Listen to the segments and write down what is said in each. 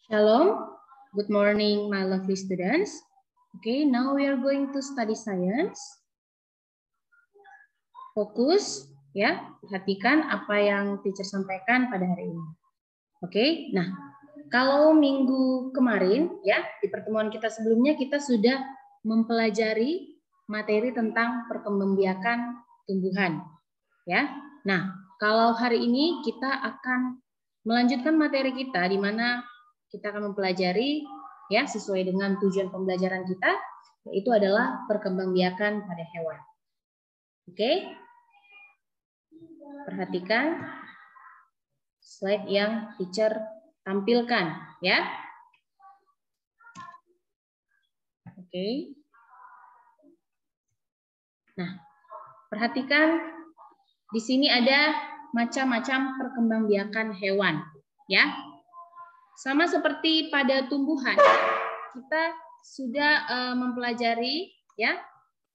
Shalom, good morning my lovely students. Okay, now we are going to study science. Fokus ya, perhatikan apa yang teacher sampaikan pada hari ini. Oke, nah kalau minggu kemarin ya di pertemuan kita sebelumnya kita sudah mempelajari materi tentang perkembangbiakan tumbuhan ya. Nah, kalau hari ini kita akan melanjutkan materi kita di mana kita akan mempelajari ya sesuai dengan tujuan pembelajaran kita, yaitu adalah perkembangbiakan pada hewan. Oke? Perhatikan slide yang teacher tampilkan ya. Oke. Nah, perhatikan di sini ada macam-macam perkembangbiakan hewan ya. Sama seperti pada tumbuhan, kita sudah mempelajari ya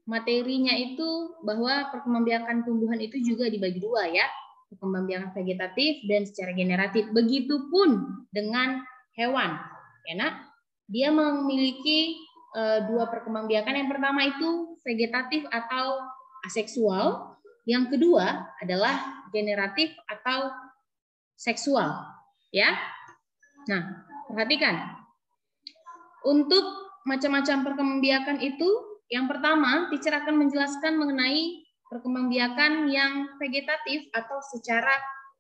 materinya itu bahwa perkembangbiakan tumbuhan itu juga dibagi dua ya, perkembangbiakan vegetatif dan secara generatif. Begitupun dengan hewan, ya nak, dia memiliki dua perkembangbiakan. Yang pertama itu vegetatif atau aseksual, yang kedua adalah generatif atau seksual, ya. Nah, perhatikan. Untuk macam-macam perkembangbiakan itu, yang pertama, teacher akan menjelaskan mengenai perkembangbiakan yang vegetatif atau secara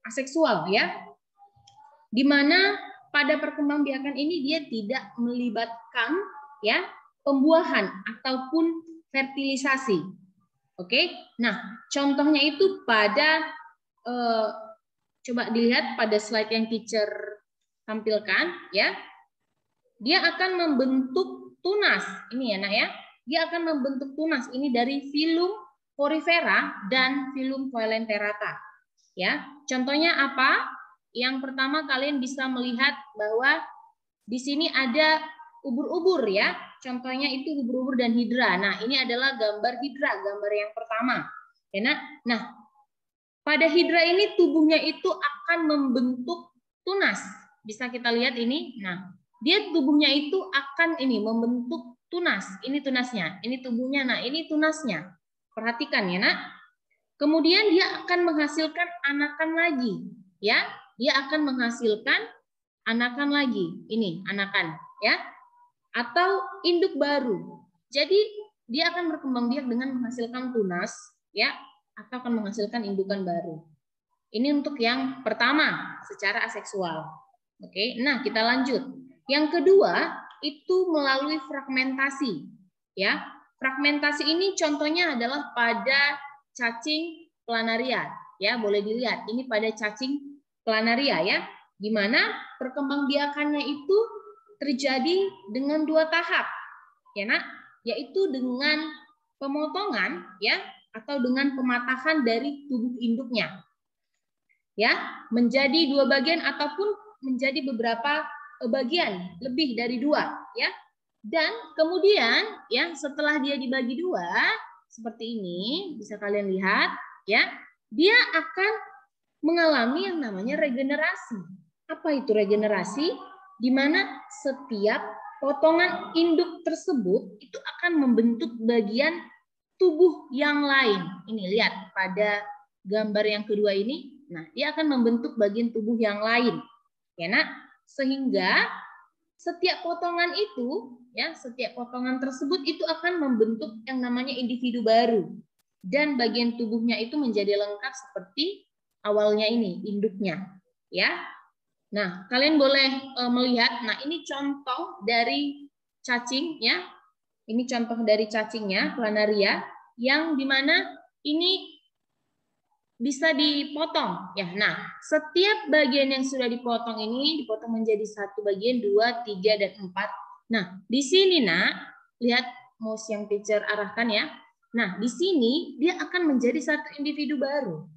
aseksual ya. Di mana pada perkembangbiakan ini dia tidak melibatkan ya pembuahan ataupun fertilisasi. Oke. Nah, contohnya itu pada coba dilihat pada slide yang teacher tampilkan ya, dia akan membentuk tunas ini ya nak ya, dia akan membentuk tunas ini dari filum Porifera dan filum Coelenterata ya. Contohnya apa? Yang pertama kalian bisa melihat bahwa di sini ada ubur-ubur ya, contohnya itu ubur-ubur dan hidra. Nah ini adalah gambar hidra, gambar yang pertama ya nak. Nah pada hidra ini tubuhnya itu akan membentuk tunas. Bisa kita lihat ini. Nah, dia tubuhnya itu akan ini membentuk tunas. Ini tunasnya, ini tubuhnya. Nah, ini tunasnya. Perhatikan ya, nak. Kemudian dia akan menghasilkan anakan lagi, ya. Dia akan menghasilkan anakan lagi. Ini anakan, ya. Atau induk baru. Jadi, dia akan berkembang biak dengan menghasilkan tunas, ya, atau akan menghasilkan indukan baru. Ini untuk yang pertama, secara aseksual. Oke, nah kita lanjut. Yang kedua itu melalui fragmentasi, ya. Fragmentasi ini contohnya adalah pada cacing planaria, ya. Boleh dilihat ini pada cacing planaria, ya, di mana perkembangbiakannya itu terjadi dengan dua tahap, ya nak, yaitu dengan pemotongan, ya, atau dengan pematahan dari tubuh induknya, ya, menjadi dua bagian ataupun menjadi beberapa bagian, lebih dari dua ya. Dan kemudian ya setelah dia dibagi dua seperti ini, bisa kalian lihat ya, dia akan mengalami yang namanya regenerasi. Apa itu regenerasi? Di mana setiap potongan induk tersebut itu akan membentuk bagian tubuh yang lain. Ini lihat pada gambar yang kedua ini. Nah, dia akan membentuk bagian tubuh yang lain. Ya, nak, sehingga setiap potongan itu, ya, setiap potongan tersebut itu akan membentuk yang namanya individu baru, dan bagian tubuhnya itu menjadi lengkap seperti awalnya ini, induknya, ya. Nah, kalian boleh melihat, nah ini contoh dari cacing, ya, ini contoh dari cacingnya, planaria, yang dimana ini bisa dipotong ya. Nah, setiap bagian yang sudah dipotong ini dipotong menjadi satu bagian, 2, 3, dan 4. Nah, di sini nak, lihat mouse yang teacher arahkan ya. Nah, di sini dia akan menjadi satu individu baru.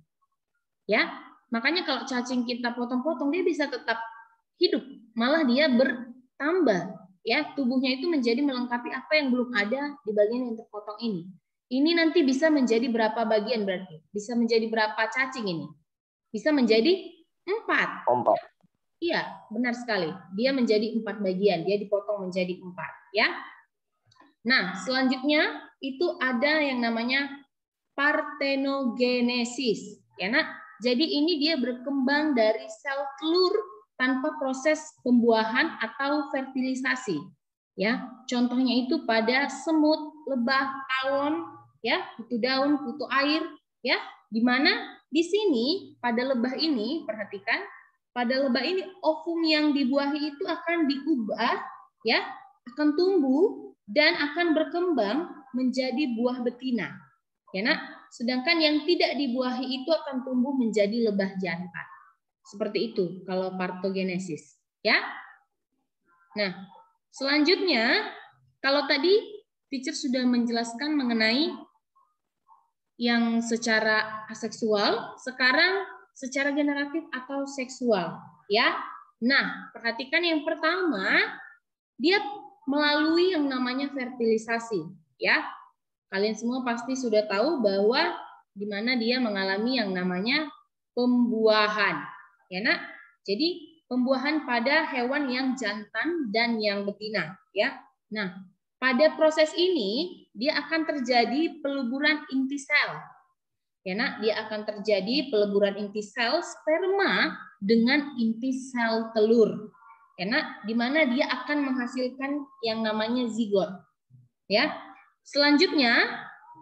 Ya. Makanya kalau cacing kita potong-potong dia bisa tetap hidup, malah dia bertambah ya. Tubuhnya itu menjadi melengkapi apa yang belum ada di bagian yang terpotong ini. Ini nanti bisa menjadi berapa bagian berarti? Bisa menjadi berapa cacing ini? Bisa menjadi 4. Iya, benar sekali. Dia menjadi 4 bagian, dia dipotong menjadi 4, ya. Nah, selanjutnya itu ada yang namanya partenogenesis, ya Nak. Jadi ini dia berkembang dari sel telur tanpa proses pembuahan atau fertilisasi. Ya, contohnya itu pada semut, lebah, tawon, ya, kutu daun, kutu air, ya, di mana di sini pada lebah ini, perhatikan, pada lebah ini ovum yang dibuahi itu akan diubah, ya, akan tumbuh dan akan berkembang menjadi buah betina. Ya, Nak. Sedangkan yang tidak dibuahi itu akan tumbuh menjadi lebah jantan. Seperti itu kalau partogenesis, ya. Nah, selanjutnya kalau tadi teacher sudah menjelaskan mengenai yang secara aseksual, sekarang secara generatif atau seksual, ya. Nah, perhatikan yang pertama, dia melalui yang namanya fertilisasi, ya. Kalian semua pasti sudah tahu bahwa di mana dia mengalami yang namanya pembuahan, ya Nak. Jadi pembuahan pada hewan yang jantan dan yang betina, ya. Nah, pada proses ini dia akan terjadi peleburan inti sel. Ya Nak, dia akan terjadi peleburan inti sel sperma dengan inti sel telur. Ya Nak, di mana dia akan menghasilkan yang namanya zigot. Ya. Selanjutnya,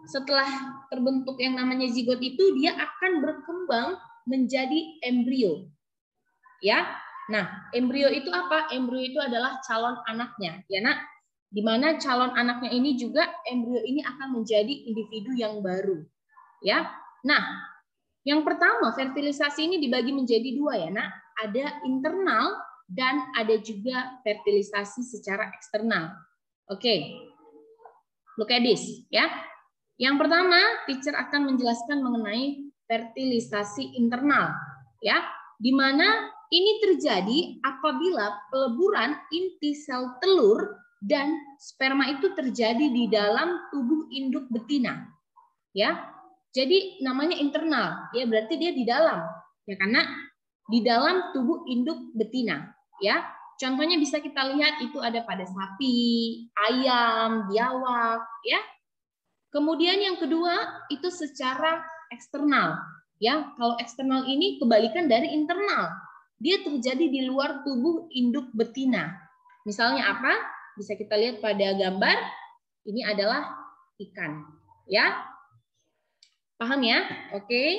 setelah terbentuk yang namanya zigot itu, dia akan berkembang menjadi embrio. Ya. Nah, embrio itu apa? Embrio itu adalah calon anaknya, ya Nak. Di mana calon anaknya ini juga embrio ini akan menjadi individu yang baru. Ya. Nah, yang pertama fertilisasi ini dibagi menjadi 2 ya Nak. Ada internal dan ada juga fertilisasi secara eksternal. Oke. Look at this, ya. Yang pertama, teacher akan menjelaskan mengenai fertilisasi internal, ya, di mana ini terjadi apabila peleburan inti sel telur dan sperma itu terjadi di dalam tubuh induk betina, ya. Jadi namanya internal, ya berarti dia di dalam, ya karena di dalam tubuh induk betina, ya. Contohnya bisa kita lihat itu ada pada sapi, ayam, biawak, ya. Kemudian yang kedua itu secara eksternal, ya. Kalau eksternal ini kebalikan dari internal. Dia terjadi di luar tubuh induk betina. Misalnya apa? Bisa kita lihat pada gambar. Ini adalah ikan, ya. Paham ya? Oke.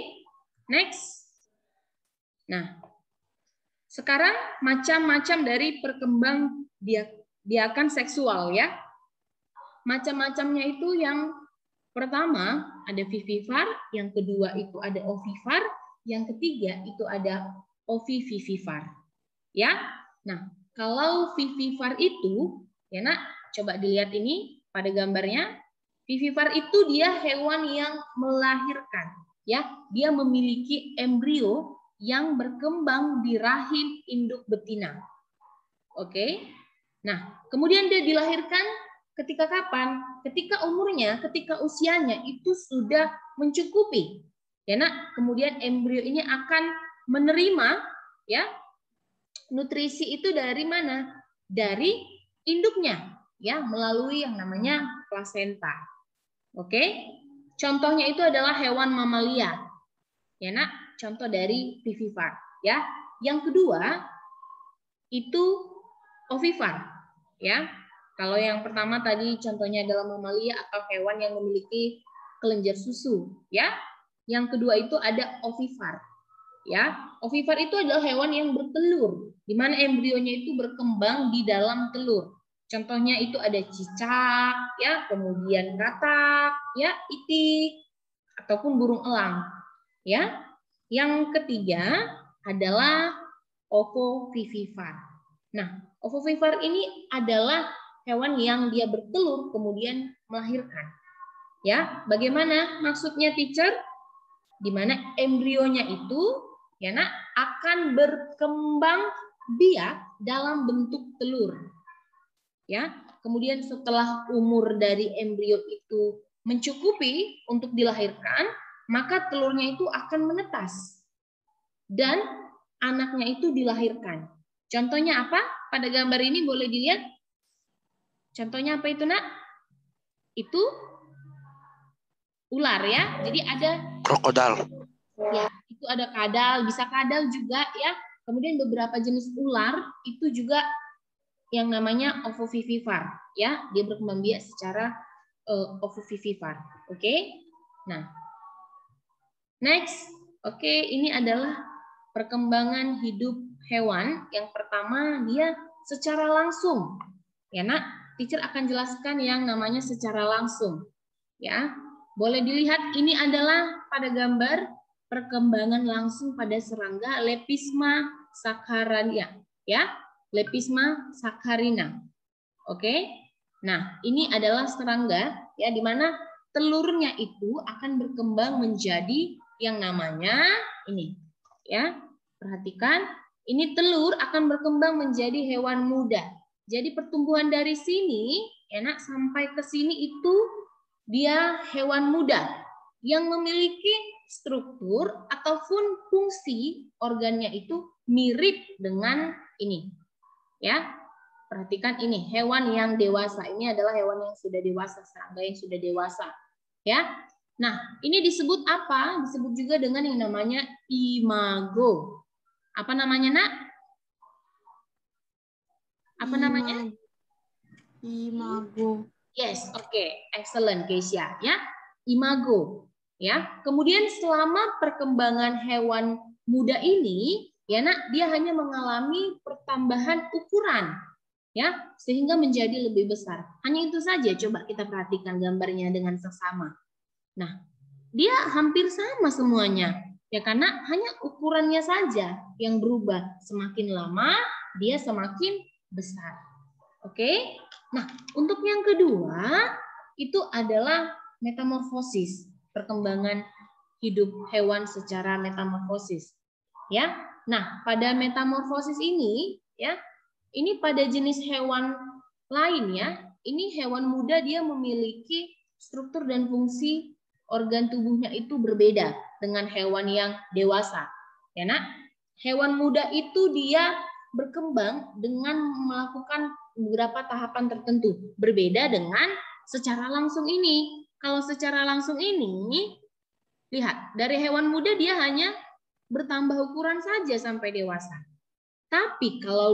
Next. Nah, sekarang macam-macam dari perkembangbiakan seksual ya. Macam-macamnya itu yang pertama ada vivipar, yang kedua itu ada ovipar, yang ketiga itu ada ovivivipar. Ya. Nah, kalau vivipar itu, ya Nak, coba dilihat ini pada gambarnya. Vivipar itu dia hewan yang melahirkan, ya. Dia memiliki embrio yang berkembang di rahim induk betina. Oke. Nah, kemudian dia dilahirkan ketika kapan? Ketika umurnya, ketika usianya itu sudah mencukupi. Ya, Nak, kemudian embrio ini akan menerima ya nutrisi itu dari mana? Dari induknya, ya, melalui yang namanya plasenta. Oke. Contohnya itu adalah hewan mamalia. Ya, Nak, contoh dari vivipar, ya. Yang kedua itu ovipar, ya. Kalau yang pertama tadi contohnya adalah mamalia atau hewan yang memiliki kelenjar susu, ya. Yang kedua itu ada ovipar, ya. Ovipar itu adalah hewan yang bertelur, di mana embrionya itu berkembang di dalam telur. Contohnya itu ada cicak, ya, kemudian katak, ya, itik, ataupun burung elang, ya. Yang ketiga adalah ovovivipar. Nah, ovovivipar ini adalah hewan yang dia bertelur kemudian melahirkan. Ya, bagaimana maksudnya teacher? Di mana embrionya itu ya Nak akan berkembang biak dalam bentuk telur. Ya, kemudian setelah umur dari embrio itu mencukupi untuk dilahirkan, maka telurnya itu akan menetas dan anaknya itu dilahirkan. Contohnya apa? Pada gambar ini boleh dilihat. Contohnya apa itu, Nak? Itu ular ya. Jadi ada Krokodil. ya, itu ada kadal, bisa kadal juga ya. Kemudian beberapa jenis ular itu juga yang namanya ovovivipar ya. Dia berkembang biak secara ovovivipar. Oke. Nah, next. Oke, ini adalah perkembangan hidup hewan. Yang pertama, dia secara langsung. Ya, Nak, teacher akan jelaskan yang namanya secara langsung. Ya. Boleh dilihat ini adalah pada gambar perkembangan langsung pada serangga Lepisma sakharina, ya. Lepisma sakharina. Oke. Nah, ini adalah serangga ya, di mana telurnya itu akan berkembang menjadi yang namanya ini ya. Perhatikan, ini telur akan berkembang menjadi hewan muda. Jadi pertumbuhan dari sini enak sampai ke sini itu dia hewan muda yang memiliki struktur ataupun fungsi organnya itu mirip dengan ini. Ya. Perhatikan ini, hewan yang dewasa. Ini adalah hewan yang sudah dewasa, serangga yang sudah dewasa. Ya. Nah, ini disebut apa? Disebut juga dengan yang namanya imago. Apa namanya, Nak? Apa namanya? Imago. Yes, oke. Excellent, Keisha. Ya. Imago. Ya. Kemudian selama perkembangan hewan muda ini, ya, Nak, dia hanya mengalami pertambahan ukuran. Ya, sehingga menjadi lebih besar. Hanya itu saja, coba kita perhatikan gambarnya dengan seksama. Nah, dia hampir sama semuanya. Ya, karena hanya ukurannya saja yang berubah. Semakin lama, dia semakin besar. Oke? Nah, untuk yang kedua, itu adalah metamorfosis. Perkembangan hidup hewan secara metamorfosis. Ya. Nah, pada metamorfosis ini, ya, ini pada jenis hewan lain ya. Ini hewan muda dia memiliki struktur dan fungsi organ tubuhnya itu berbeda dengan hewan yang dewasa. Ya, Nak? Hewan muda itu dia berkembang dengan melakukan beberapa tahapan tertentu. Berbeda dengan secara langsung ini. Kalau secara langsung ini, lihat, dari hewan muda dia hanya bertambah ukuran saja sampai dewasa. Tapi kalau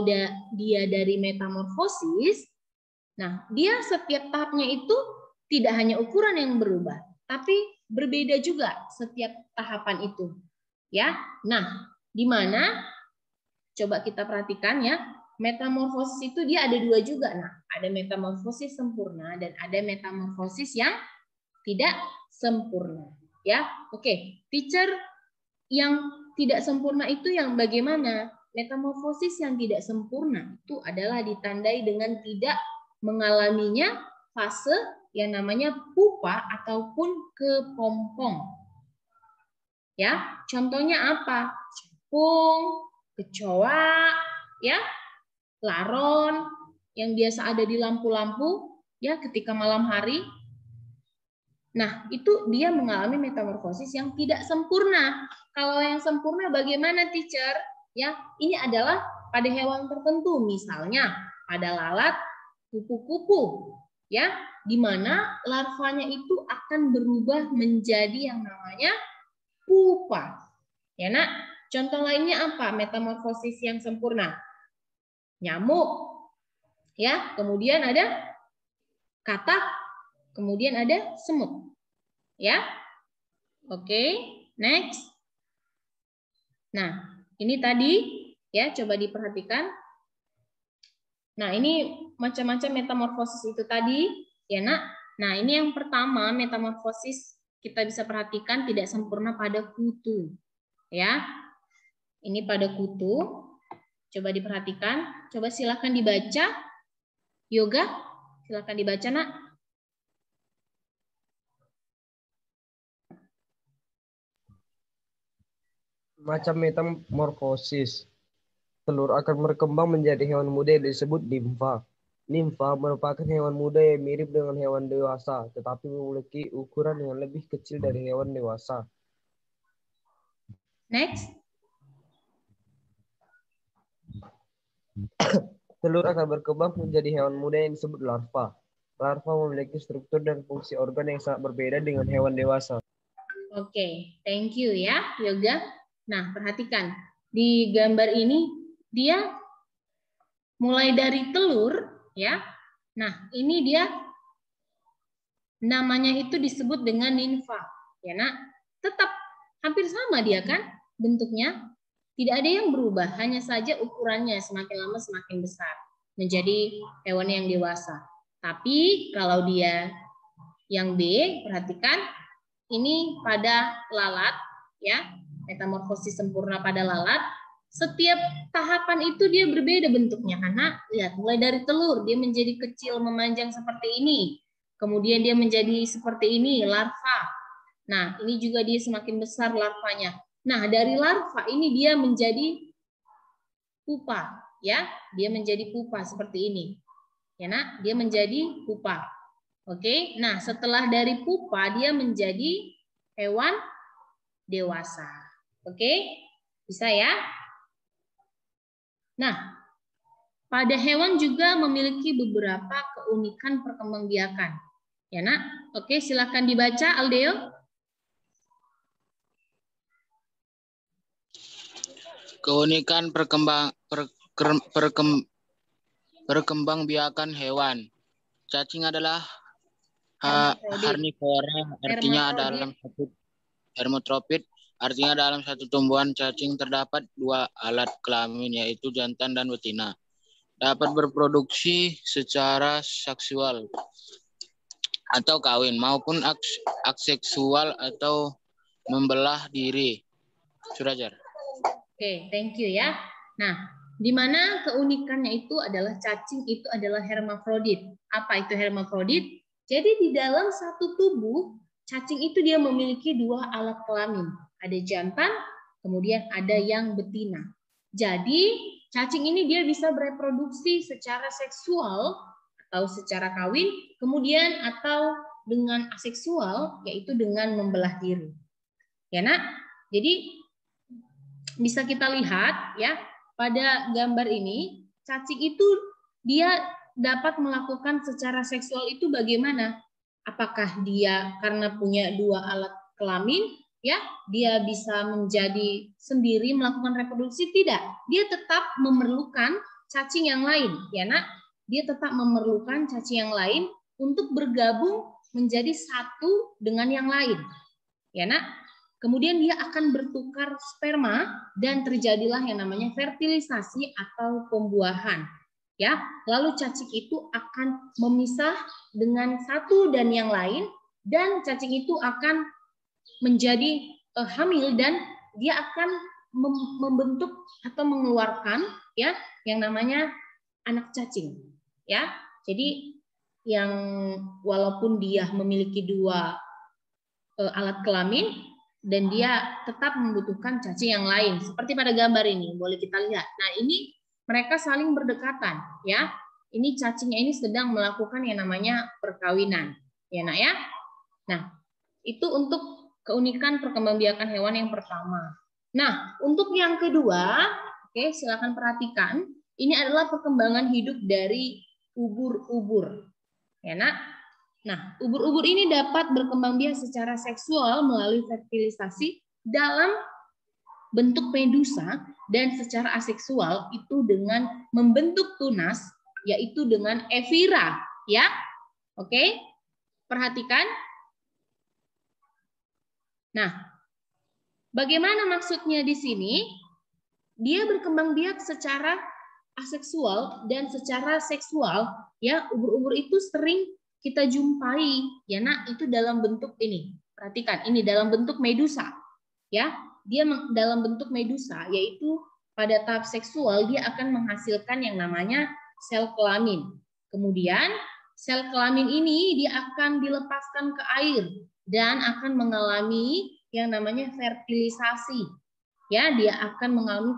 dia dari metamorfosis, nah dia setiap tahapnya itu tidak hanya ukuran yang berubah, tapi berbeda juga setiap tahapan itu. Ya, nah di mana? Coba kita perhatikan ya, metamorfosis itu dia ada dua juga. Nah, ada metamorfosis sempurna dan ada metamorfosis yang tidak sempurna. Ya, oke. Teacher, yang tidak sempurna itu yang bagaimana? Metamorfosis yang tidak sempurna itu adalah ditandai dengan tidak mengalaminya fase yang namanya pupa ataupun kepompong. Ya, contohnya apa? Cekung, kecoa, ya, laron yang biasa ada di lampu-lampu ya ketika malam hari. Nah, itu dia mengalami metamorfosis yang tidak sempurna. Kalau yang sempurna bagaimana, teacher? Ya, ini adalah pada hewan tertentu, misalnya pada lalat kupu-kupu, ya, di mana larvanya itu akan berubah menjadi yang namanya pupa. Ya, Nak. Contoh lainnya apa? Metamorfosis yang sempurna. Nyamuk. Ya, kemudian ada katak, kemudian ada semut. Ya. Oke, next. Nah, ini tadi ya, coba diperhatikan. Nah, ini macam-macam metamorfosis itu tadi, ya, Nak. Nah, ini yang pertama, metamorfosis kita bisa perhatikan tidak sempurna pada kutu. Ya. Ini pada kutu. Coba diperhatikan. Coba silakan dibaca. Yoga, silakan dibaca, Nak. Macam metamorfosis. Telur akan berkembang menjadi hewan muda yang disebut nimfa. Nimfa merupakan hewan muda yang mirip dengan hewan dewasa, tetapi memiliki ukuran yang lebih kecil dari hewan dewasa. Next. Telur akan berkembang menjadi hewan muda yang disebut larva. Larva memiliki struktur dan fungsi organ yang sangat berbeda dengan hewan dewasa. Oke, thank you ya, Yoga. Nah, perhatikan. Di gambar ini, dia mulai dari telur, ya. Nah, ini dia namanya itu disebut dengan nimfa. Ya, nak. Tetap hampir sama dia kan bentuknya. Tidak ada yang berubah, hanya saja ukurannya semakin lama semakin besar. Menjadi hewan yang dewasa. Tapi kalau dia yang B, perhatikan. Ini pada lalat, ya, metamorfosis sempurna pada lalat. Setiap tahapan itu dia berbeda bentuknya, karena lihat mulai dari telur dia menjadi kecil memanjang seperti ini, kemudian dia menjadi seperti ini larva. Nah, ini juga dia semakin besar larvanya. Nah, dari larva ini dia menjadi pupa, ya, dia menjadi pupa seperti ini, ya nak, dia menjadi pupa. Oke, nah setelah dari pupa dia menjadi hewan dewasa. Oke, bisa ya? Nah, pada hewan juga memiliki beberapa keunikan perkembangbiakan. Ya nak? Oke, silakan dibaca Aldeo. Keunikan perkembangbiakan hewan. Cacing adalah karnivora, artinya dalam satu hermafrodit, artinya dalam satu tumbuhan cacing terdapat dua alat kelamin, yaitu jantan dan betina. Dapat berproduksi secara seksual atau kawin maupun aseksual atau membelah diri. Surajar. Oke, thank you ya. Nah, di mana keunikannya itu adalah cacing itu adalah hermafrodit. Apa itu hermafrodit? Jadi di dalam satu tubuh cacing itu dia memiliki dua alat kelamin. Ada jantan, kemudian ada yang betina. Jadi cacing ini dia bisa bereproduksi secara seksual atau secara kawin, kemudian atau dengan aseksual, yaitu dengan membelah diri. Ya nak? Jadi bisa kita lihat ya pada gambar ini, cacing itu dia dapat melakukan secara seksual itu bagaimana? Apakah dia karena punya dua alat kelamin, ya, dia bisa menjadi sendiri melakukan reproduksi? Tidak. Dia tetap memerlukan cacing yang lain, ya nak. Dia tetap memerlukan cacing yang lain untuk bergabung menjadi satu dengan yang lain, ya nak. Kemudian dia akan bertukar sperma dan terjadilah yang namanya fertilisasi atau pembuahan. Ya, lalu cacing itu akan memisah dengan satu dan yang lain, dan cacing itu akan menjadi hamil dan dia akan membentuk atau mengeluarkan ya yang namanya anak cacing. Ya, jadi yang walaupun dia memiliki dua alat kelamin, dan dia tetap membutuhkan cacing yang lain. Seperti pada gambar ini, boleh kita lihat. Nah, ini mereka saling berdekatan, ya. Ini cacingnya ini sedang melakukan yang namanya perkawinan, ya nak ya. Nah, itu untuk keunikan perkembangbiakan hewan yang pertama. Nah, untuk yang kedua, oke, silakan perhatikan. Ini adalah perkembangan hidup dari ubur-ubur, ya nak. Nah, ubur-ubur ini dapat berkembang biak secara seksual melalui fertilisasi dalam bentuk medusa dan secara aseksual itu dengan membentuk tunas, yaitu dengan evira, ya. Oke? Perhatikan. Nah, bagaimana maksudnya di sini? Dia berkembang biak secara aseksual dan secara seksual, ya. Ubur-ubur itu sering kita jumpai, ya nak, itu dalam bentuk ini. Perhatikan, ini dalam bentuk medusa, ya. Dia dalam bentuk medusa, yaitu pada tahap seksual dia akan menghasilkan yang namanya sel kelamin. Kemudian sel kelamin ini dia akan dilepaskan ke air dan akan mengalami yang namanya fertilisasi. Ya, dia akan mengalami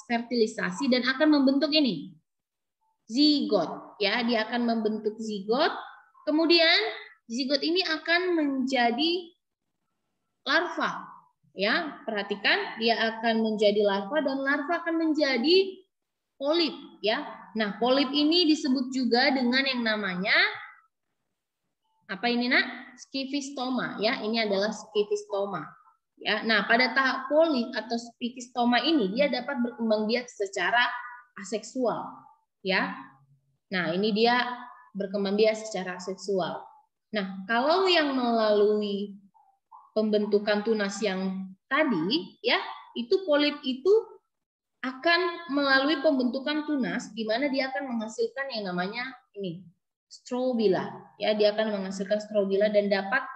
fertilisasi dan akan membentuk ini zigot. Ya, dia akan membentuk zigot. Kemudian zigot ini akan menjadi larva. Ya, perhatikan, dia akan menjadi larva dan larva akan menjadi polip ya. Nah, polip ini disebut juga dengan yang namanya apa ini nak? Skifistoma ya. Ini adalah skifistoma. Ya. Nah, pada tahap polip atau skifistoma ini dia dapat berkembang biak secara aseksual ya. Nah, ini dia berkembang biak secara aseksual. Nah, kalau yang melalui pembentukan tunas yang tadi ya, itu polip itu akan melalui pembentukan tunas di mana dia akan menghasilkan yang namanya ini strobila ya, dia akan menghasilkan strobila dan dapat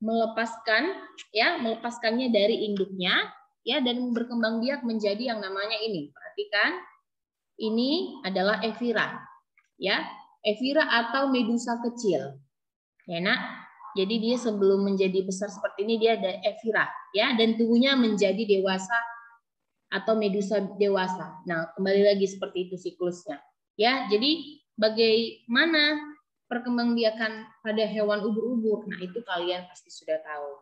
melepaskannya dari induknya ya, dan berkembang biak menjadi yang namanya ini. Perhatikan, ini adalah evira ya, evira atau medusa kecil ya nak. Jadi dia sebelum menjadi besar seperti ini dia ada evira ya, dan tubuhnya menjadi dewasa atau medusa dewasa. Nah, kembali lagi seperti itu siklusnya. Ya, jadi bagaimana perkembangbiakan pada hewan ubur-ubur? Nah, itu kalian pasti sudah tahu.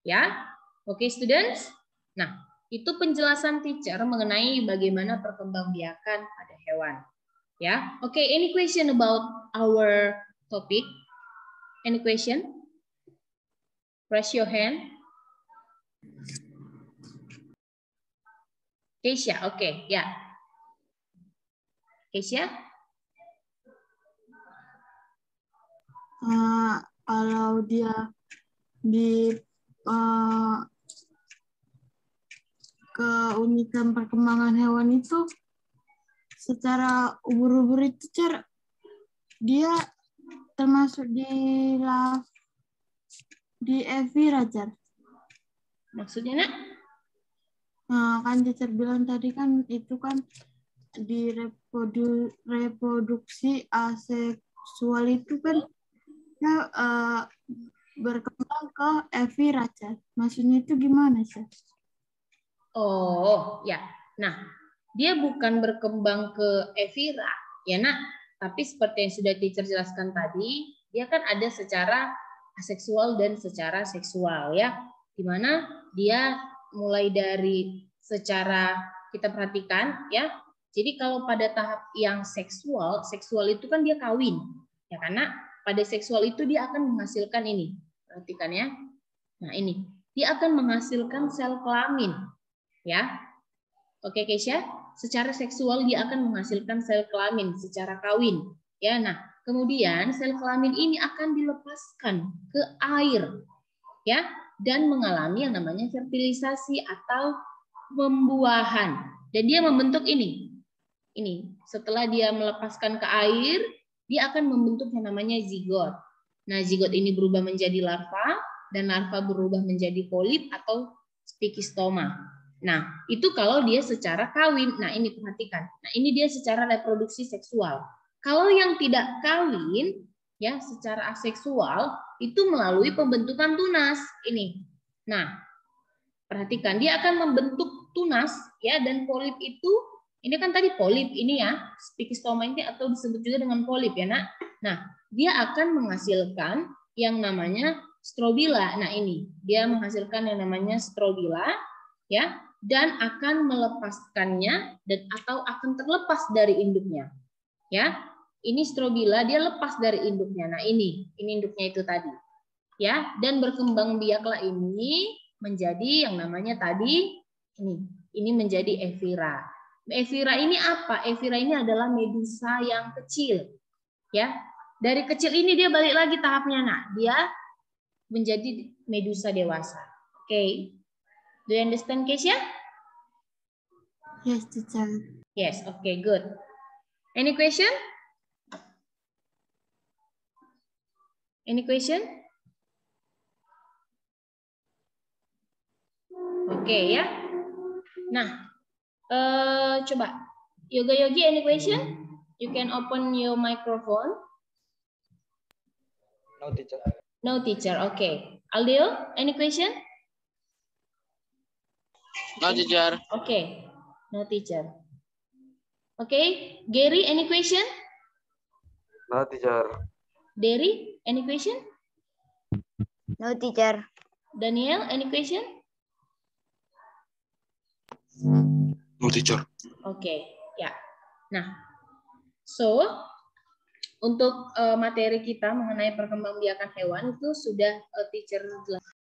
Ya. Oke, students? Nah, itu penjelasan teacher mengenai bagaimana perkembangbiakan pada hewan. Ya. Oke, any question about our topic? Any question? Raise your hand. Keisha, oke, ya. Keisha? Kalau dia di keunikan perkembangan hewan itu secara ubur-ubur itu dia termasuk di evira, Cer. Maksudnya nak? Nah, kan teacher bilang tadi kan itu kan di reproduksi aseksual itu kan ya, berkembang ke evira, Cer. Maksudnya itu gimana, Cer? Oh, ya. Nah, dia bukan berkembang ke evira, ya nak. Tapi seperti yang sudah teacher jelaskan tadi, dia kan ada secara aseksual dan secara seksual ya. Dimana dia mulai dari secara kita perhatikan ya. Jadi kalau pada tahap yang seksual itu kan dia kawin. Ya, karena pada seksual itu dia akan menghasilkan ini. Perhatikan ya. Nah, ini. Dia akan menghasilkan sel kelamin. Ya. Oke, Keisha, secara seksual dia akan menghasilkan sel kelamin secara kawin. Ya, nah, kemudian sel kelamin ini akan dilepaskan ke air, ya, dan mengalami yang namanya fertilisasi atau pembuahan. Dan dia membentuk ini. Ini, setelah dia melepaskan ke air, dia akan membentuk yang namanya zigot. Nah, zigot ini berubah menjadi larva, dan larva berubah menjadi polip atau spikistoma. Nah, itu kalau dia secara kawin. Nah, ini perhatikan. Nah, ini dia secara reproduksi seksual. Kalau yang tidak kawin, ya, secara aseksual, itu melalui pembentukan tunas. Ini. Nah, perhatikan. Dia akan membentuk tunas, ya, dan polip itu, ini kan tadi polip, ini ya, spikistoma ini atau disebut juga dengan polip, ya, nak. Nah, dia akan menghasilkan yang namanya strobila. Nah, ini. Dia menghasilkan yang namanya strobila, ya, dan akan melepaskannya dan atau akan terlepas dari induknya. Ya. Ini strobila dia lepas dari induknya. Nah, ini induknya itu tadi. Ya, dan berkembang biaklah ini menjadi yang namanya tadi ini. Ini menjadi evira. Evira ini apa? Evira ini adalah medusa yang kecil. Ya. Dari kecil ini dia balik lagi tahapnya. Nah, dia menjadi medusa dewasa. Oke. Do you understand, Keisha? Yes, teacher. Yes, okay, good. Any question? Any question? Oke, ya. Nah, coba. Yoga Yogi, any question? You can open your microphone. No, teacher. No, teacher. Okay. Aldeo, any question? No, teacher. Okay. No, teacher. Okay. Gary, any question? No, teacher. Derry, any question? No, teacher. Daniel, any question? No, teacher. Okay. Ya. Nah, so untuk materi kita mengenai perkembangbiakan hewan itu sudah teacher jelaskan.